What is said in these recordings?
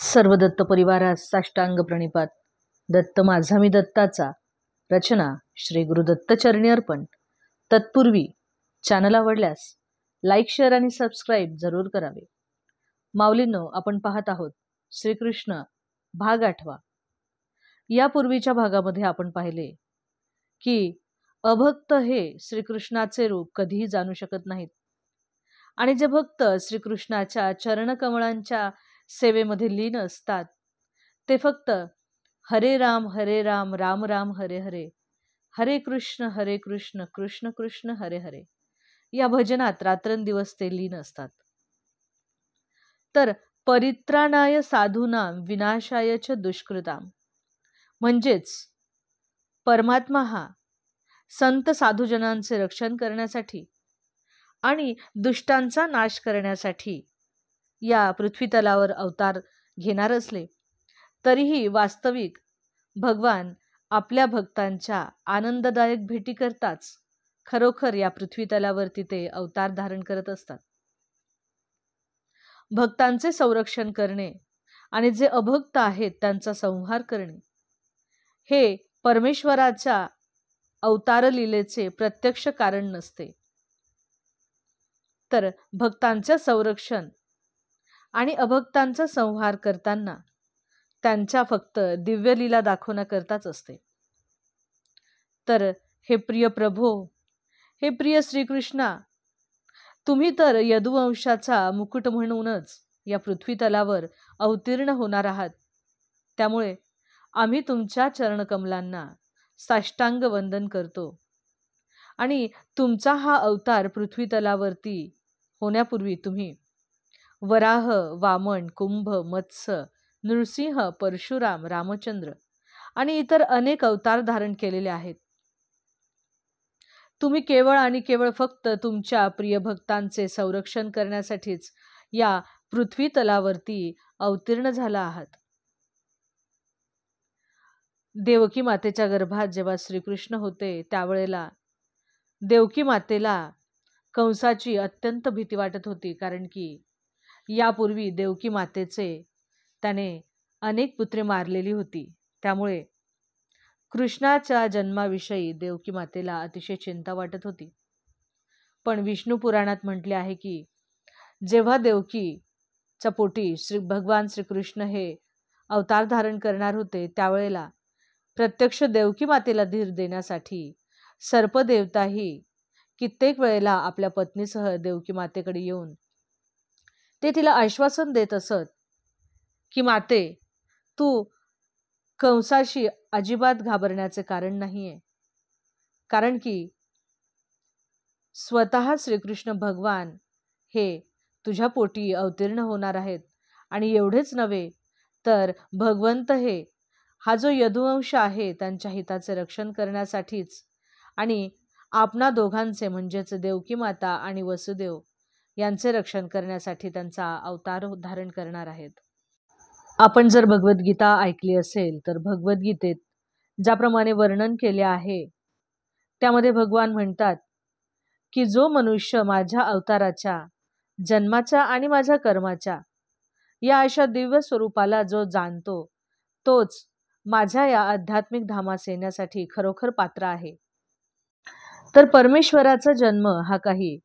सर्व दत्त परिवारास साष्टांग प्रणिपात. दत्त माझा मी दत्ताचा. रचना श्री गुरु दत्त चरणी अर्पण. तत्पूर्वी चॅनल आवडल्यास लाईक, शेअर आणि सबस्क्राईब जरूर करावे. माऊलींनो, आपण पाहत आहोत श्रीकृष्ण भाग 8. यापूर्वीच्या भागामध्ये आपण पाहिले की अभक्त हे श्रीकृष्णाचे रूप कधीही जाणू शकत नाहीत आणि जे भक्त श्रीकृष्णाच्या चरणकमळांच्या सेवेमध्ये लीन असतात ते फक्त हरे राम राम राम हरे हरे, हरे कृष्ण कृष्ण कृष्ण हरे हरे या भजनात रात्रंदिवस ते लीन असतात. तर परित्राणाय साधूनां विनाशाय च दुष्कृतां, म्हणजेच परमात्मा हा संत साधूजनांचे रक्षण करण्यासाठी आणि दुष्टांचा नाश करण्यासाठी या पृथ्वीतलावर अवतार घेणार असले तरीही वास्तविक भगवान आपल्या भक्तांच्या आनंददायक भेटी करताच खरोखर या पृथ्वीतलावरती ते अवतार धारण करत असतात. भक्तांचे संरक्षण करणे आणि जे अभक्त आहेत त्यांचा संहार करणे हे परमेश्वराच्या अवतार लीलेचे प्रत्यक्ष कारण नसते. तर भक्तांचे संरक्षण आणि अभक्तांचा संहार करताना त्यांच्या फक्त दिव्य लीला दाखवण्याकरताच असते. तर हे प्रिय प्रभो, हे प्रिय श्रीकृष्णा, तुम्ही तर यदुवंशाचा मुकुट म्हणूनच या पृथ्वीतलावर अवतीर्ण होणार आहात. त्यामुळे आम्ही तुमच्या चरणकमलांना साष्टांग वंदन करतो आणि तुमचा हा अवतार पृथ्वीतलावरती होण्यापूर्वी तुम्ही वराह, वामन, कुंभ, मत्स्य, नृसिंह, परशुराम, रामचंद्र आणि इतर अनेक अवतार धारण केलेले आहेत. तुम्ही केवळ आणि केवळ फक्त तुमच्या प्रिय भक्तांचे संरक्षण करण्यासाठीच या पृथ्वी तलावरती अवतीर्ण झाला आहात. देवकी मातेच्या गर्भात जेव्हा श्रीकृष्ण होते त्यावेळेला देवकी मातेला कंसाची अत्यंत भीती वाटत होती, कारण की यापूर्वी देवकी मातेचे त्याने अनेक पुत्रे मारलेली होती. त्यामुळे कृष्णाच्या जन्माविषयी देवकी मातेला अतिशय चिंता वाटत होती. पण विष्णू पुराणात म्हटले आहे की जेव्हा देवकीच्या पोटी भगवान श्रीकृष्ण हे अवतार धारण करणार होते त्यावेळेला प्रत्यक्ष देवकी मातेला धीर देण्यासाठी सर्पदेवताही कित्येक वेळेला आपल्या पत्नीसह देवकी मातेकडे येऊन ते तिला आश्वासन देत असत की माते, तू कंसाशी अजिबात घाबरण्याचे कारण नाहीये, कारण की स्वतः श्रीकृष्ण भगवान हे तुझ्या पोटी अवतीर्ण होणार आहेत. आणि एवढेच नव्हे तर भगवंत हे हा जो यदुवंश आहे त्यांच्या हिताचे रक्षण करण्यासाठीच आणि आपणा दोघांचे म्हणजेच देवकी माता आणि वसुदेव यांचे रक्षण करण्यासाठी त्यांचा अवतार धारण करणार आहेत. आपण जर भगवद्गीता ऐकली असेल तर भगवद्गीतेत ज्याप्रमाणे वर्णन केले आहे त्यामध्ये भगवान म्हणतात की जो मनुष्य माझ्या अवताराच्या, जन्माच्या आणि माझ्या कर्माच्या या अशा दिव्य स्वरूपाला जो जाणतो तोच माझ्या या आध्यात्मिक धामास येण्यासाठी खरोखर पात्र आहे. तर परमेश्वराचा जन्म हा काही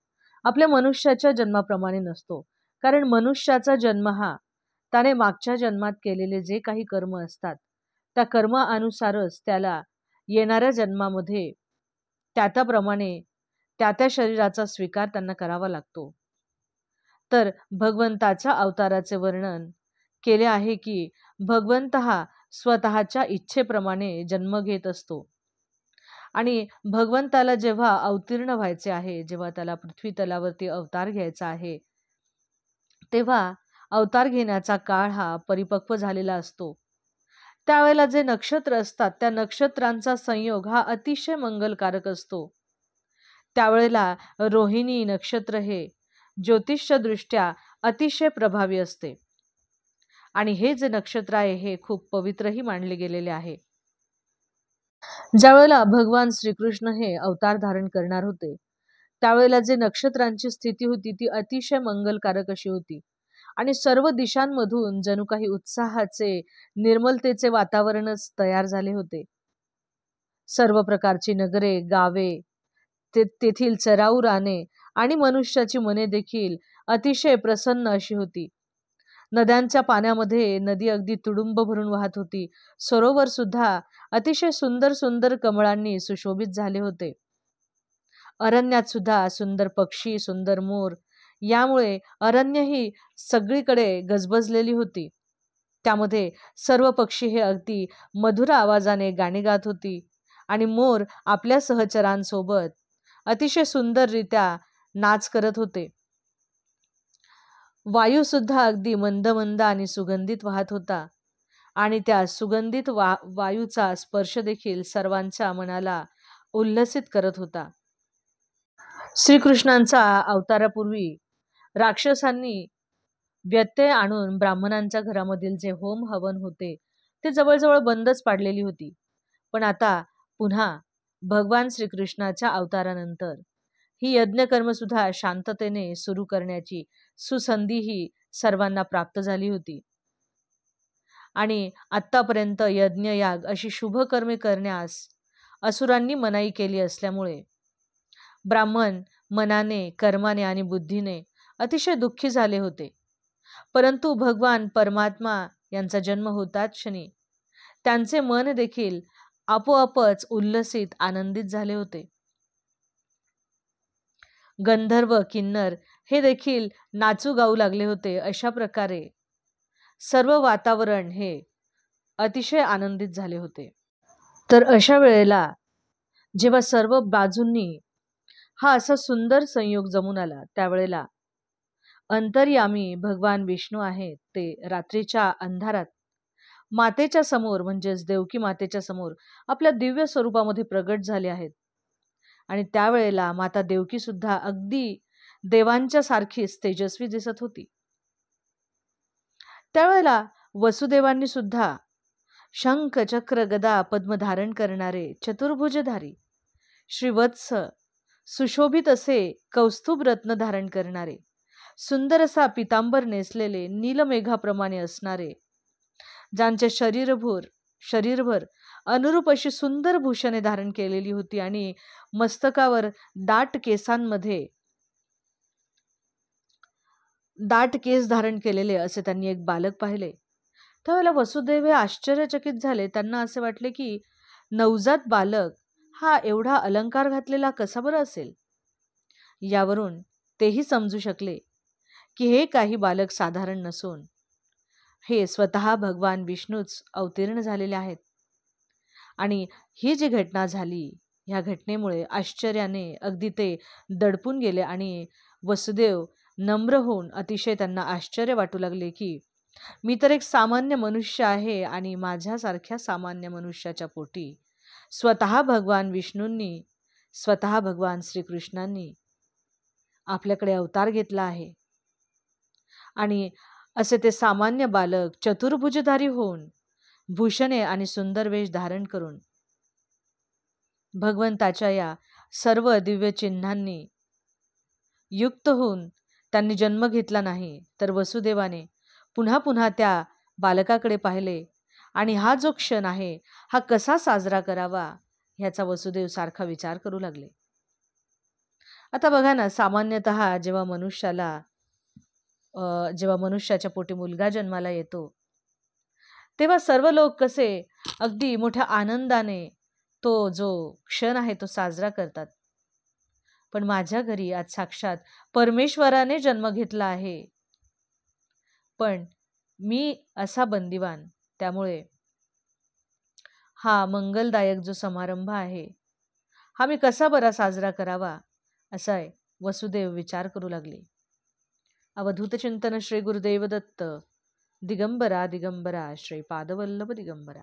आपल्या मनुष्याच्या जन्माप्रमाणे नसतो, कारण मनुष्याचा जन्म हा त्याने मागच्या जन्मात केलेले जे काही कर्म असतात त्या कर्मानुसारच त्याला येणाऱ्या जन्मामध्ये त्याप्रमाणे त्या शरीराचा स्वीकार त्यांना करावा लागतो. तर भगवंताच्या अवताराचे वर्णन केले आहे की भगवंत हा स्वतःच्या इच्छेप्रमाणे जन्म घेत असतो आणि भगवंताला जेव्हा अवतीर्ण व्हायचे आहे, जेव्हा त्याला पृथ्वी तलावरती अवतार घ्यायचा आहे तेव्हा अवतार घेण्याचा काळ हा परिपक्व झालेला असतो. त्यावेळेला जे नक्षत्र असतात त्या नक्षत्रांचा संयोग हा अतिशय मंगलकारक असतो. त्यावेळेला रोहिणी नक्षत्र हे ज्योतिषदृष्ट्या अतिशय प्रभावी असते आणि हे जे नक्षत्र आहे हे खूप पवित्रही मानले गेलेले आहे. ज्यावेळेला भगवान श्रीकृष्ण हे अवतार धारण करणार होते त्यावेळेला जे नक्षत्रांची स्थिती होती ती अतिशय मंगलकारक अशी होती आणि सर्व दिशांमधून जणू काही उत्साहाचे, निर्मलतेचे वातावरणच तयार झाले होते. सर्व प्रकारची नगरे, गावे, तेथील चराऊ राने आणि मनुष्याची मने देखील अतिशय प्रसन्न अशी होती. नद्यांच्या पाण्यामध्ये नदी अगदी तुडुंब भरून वाहत होती. सरोवर सुद्धा अतिशय सुंदर सुंदर कमळांनी सुशोभित झाले होते. अरण्यात सुद्धा सुंदर पक्षी, सुंदर मोर, यामुळे अरण्य ही सगळीकडे गजबजलेली होती. त्यामध्ये सर्व पक्षी हे अगदी मधुर आवाजाने गाणी गात होती आणि मोर आपल्या सहचरांसोबत अतिशय सुंदररित्या नाच करत होते. वायू सुद्धा अगदी मंद मंद आणि सुगंधित वाहत होता आणि त्या सुगंधित वायूचा स्पर्श देखील सर्वांच्या मनाला उल्हसित करत होता. श्रीकृष्णांचा अवतारापूर्वी राक्षसांनी व्यत्यय आणून ब्राह्मणांच्या घरामधील जे होम हवन होते ते जवळजवळ बंदच पाडलेली होती. पण आता पुन्हा भगवान श्रीकृष्णाच्या अवतारानंतर ही यज्ञकर्म सुद्धा शांततेने सुरू करण्याची सुसंधी ही सर्वांना प्राप्त झाली होती. आणि आत्तापर्यंत यज्ञयाग अशी शुभ कर्मे करण्यास असुरांनी मनाई केली असल्यामुळे ब्राह्मण मनाने, कर्माने आणि बुद्धीने अतिशय दुःखी झाले होते. परंतु भगवान परमात्मा यांचा जन्म होताच क्षणी त्यांचे मन देखील आपोआपच उल्लसित, आनंदित झाले होते. गंधर्व, किन्नर हे देखील नाचू गाऊ लागले होते. अशा प्रकारे सर्व वातावरण हे अतिशय आनंदित झाले होते. तर अशा वेळेला जेव्हा सर्व बाजूंनी हा असा सुंदर संयोग जमून आला, त्यावेळेला अंतर्यामी भगवान विष्णू आहेत ते रात्रीच्या अंधारात मातेच्या समोर, म्हणजेच देवकी मातेच्या समोर आपल्या दिव्य स्वरूपामध्ये प्रगट झाले आहेत. आणि त्यावेळेला माता देवकी सुद्धा अगदी देवांच्या सारखीच तेजस्वी दिसत होती. त्यावेळेला वसुदेवांनी सुद्धा शंख, चक्र, गदा, पद्म धारण करणारे चतुर्भुजधारी, श्रीवत्स, सुशोभित असे कौस्तुभ रत्न धारण करणारे, सुंदर असा पितांबर नेसलेले, नीलमेघाप्रमाणे असणारे, ज्यांचे शरीरभर अनुरूप अशी सुंदर भूषणे धारण केलेली होती आणि मस्तकावर दाट केस धारण केलेले असे त्यांनी एक बालक पाहिले. त्यावेळेला वसुदेव हे आश्चर्यचकित झाले. त्यांना असे वाटले की नवजात बालक हा एवढा अलंकार घातलेला कसा बरं असेल. यावरून तेही समजू शकले की हे काही बालक साधारण नसून हे स्वतः भगवान विष्णूच अवतीर्ण झालेले आहेत. आणि ही जी घटना झाली, ह्या घटनेमुळे आश्चर्याने अगदी ते दडपून गेले आणि वसुदेव नम्र होऊन अतिशय त्यांना आश्चर्य वाटू लागले की मी तर एक सामान्य मनुष्य आहे आणि माझ्यासारख्या सामान्य मनुष्याच्या पोटी स्वतः भगवान विष्णूंनी, स्वतः भगवान श्रीकृष्णांनी आपल्याकडे अवतार घेतला आहे. आणि असे ते सामान्य बालक चतुर्भुजधारी होऊन भूषणे आणि सुंदर वेश धारण करून भगवंताच्या या सर्व दिव्य चिन्हांनी युक्त होऊन त्यांनी जन्म घेतला नाही, तर वसुदेवाने पुन्हा पुन्हा त्या बालकाकडे पाहिले आणि हा जो क्षण आहे हा कसा साजरा करावा ह्याचा वसुदेव सारखा विचार करू लागले. आता बघा ना, सामान्यतः जेव्हा मनुष्याच्या पोटी मुलगा जन्माला येतो तेव्हा सर्व लोक कसे अगदी मोठ्या आनंदाने तो जो क्षण आहे तो साजरा करतात. पण माझ्या घरी आज साक्षात परमेश्वराने जन्म घेतला आहे, पण मी असा बंदिवान, त्यामुळे हा मंगलदायक जो समारंभ आहे हा मी कसा बरा साजरा करावा, असा वसुदेव विचार करू लागले. अवधूत चिंतन श्री गुरुदेव दत्त. दिगंबरा दिगंबरा श्री पादवल्लभ दिगंबरा.